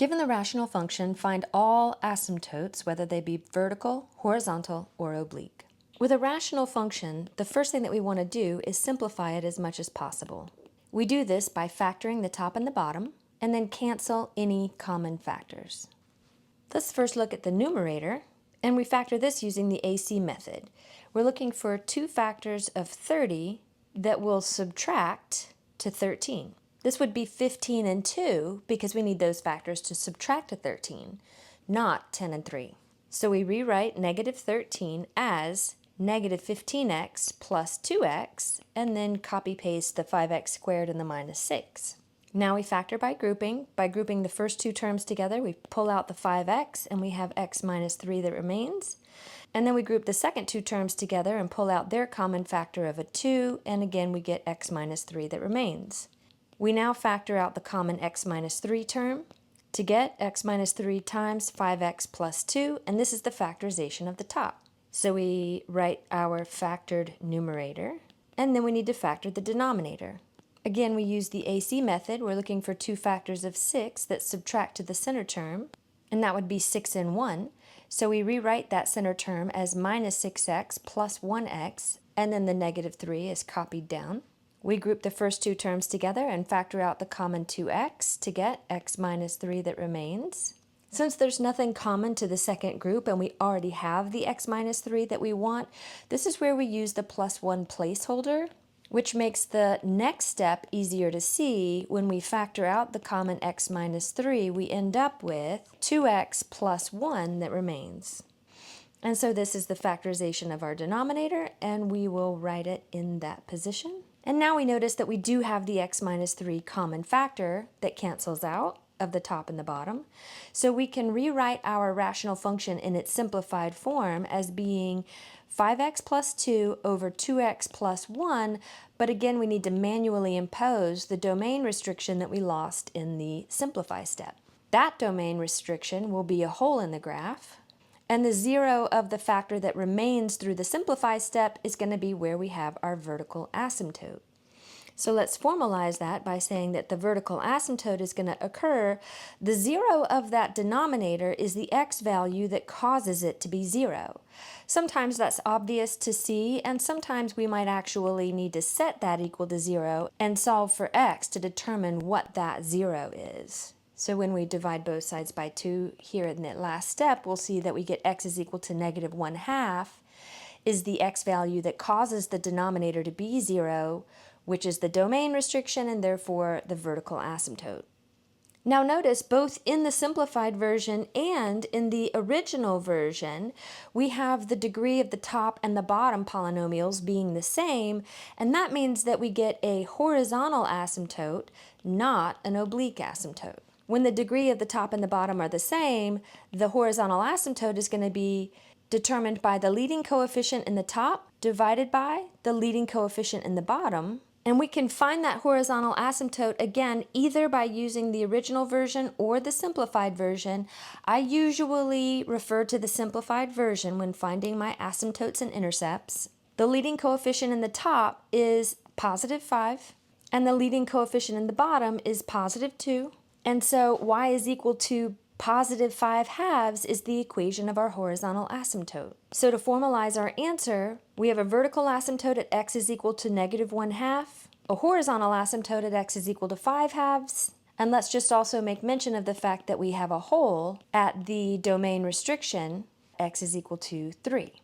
Given the rational function, find all asymptotes, whether they be vertical, horizontal, or oblique. With a rational function, the first thing that we want to do is simplify it as much as possible. We do this by factoring the top and the bottom, and then cancel any common factors. Let's first look at the numerator, and we factor this using the AC method. We're looking for two factors of 30 that will subtract to 13. This would be 15 and 2 because we need those factors to subtract to 13, not 10 and 3. So we rewrite negative 13 as negative 15x plus 2x, and then copy-paste the 5x squared and the minus 6. Now we factor by grouping. By grouping the first two terms together, we pull out the 5x, and we have x minus 3 that remains. And then we group the second two terms together and pull out their common factor of a 2, and again we get x minus 3 that remains. We now factor out the common x minus 3 term to get x minus 3 times 5x plus 2, and this is the factorization of the top. So we write our factored numerator, and then we need to factor the denominator. Again, we use the AC method. We're looking for two factors of 6 that subtract to the center term, and that would be 6 and 1. So we rewrite that center term as minus 6x plus 1x, and then the negative 3 is copied down. We group the first two terms together and factor out the common 2x to get x minus 3 that remains. Since there's nothing common to the second group and we already have the x minus 3 that we want, this is where we use the plus 1 placeholder, which makes the next step easier to see. When we factor out the common x minus 3, we end up with 2x plus 1 that remains. And so this is the factorization of our denominator, and we will write it in that position. And now we notice that we do have the x minus 3 common factor that cancels out of the top and the bottom. So we can rewrite our rational function in its simplified form as being 5x plus 2 over 2x plus 1, but again we need to manually impose the domain restriction that we lost in the simplify step. That domain restriction will be a hole in the graph, and the 0 of the factor that remains through the simplify step is going to be where we have our vertical asymptote. So let's formalize that by saying that the vertical asymptote is going to occur. The 0 of that denominator is the x value that causes it to be 0. Sometimes that's obvious to see, and sometimes we might actually need to set that equal to 0 and solve for x to determine what that 0 is. So when we divide both sides by 2 here in that last step, we'll see that we get x is equal to negative 1/2 is the x value that causes the denominator to be 0, which is the domain restriction and therefore the vertical asymptote. Now notice both in the simplified version and in the original version, we have the degree of the top and the bottom polynomials being the same, and that means that we get a horizontal asymptote, not an oblique asymptote. When the degree of the top and the bottom are the same, the horizontal asymptote is going to be determined by the leading coefficient in the top divided by the leading coefficient in the bottom. And we can find that horizontal asymptote again either by using the original version or the simplified version. I usually refer to the simplified version when finding my asymptotes and intercepts. The leading coefficient in the top is positive 5, and the leading coefficient in the bottom is positive 2. And so y is equal to positive 5/2 is the equation of our horizontal asymptote. So to formalize our answer, we have a vertical asymptote at x is equal to negative 1/2, a horizontal asymptote at x is equal to 5/2, and let's just also make mention of the fact that we have a hole at the domain restriction, x is equal to 3.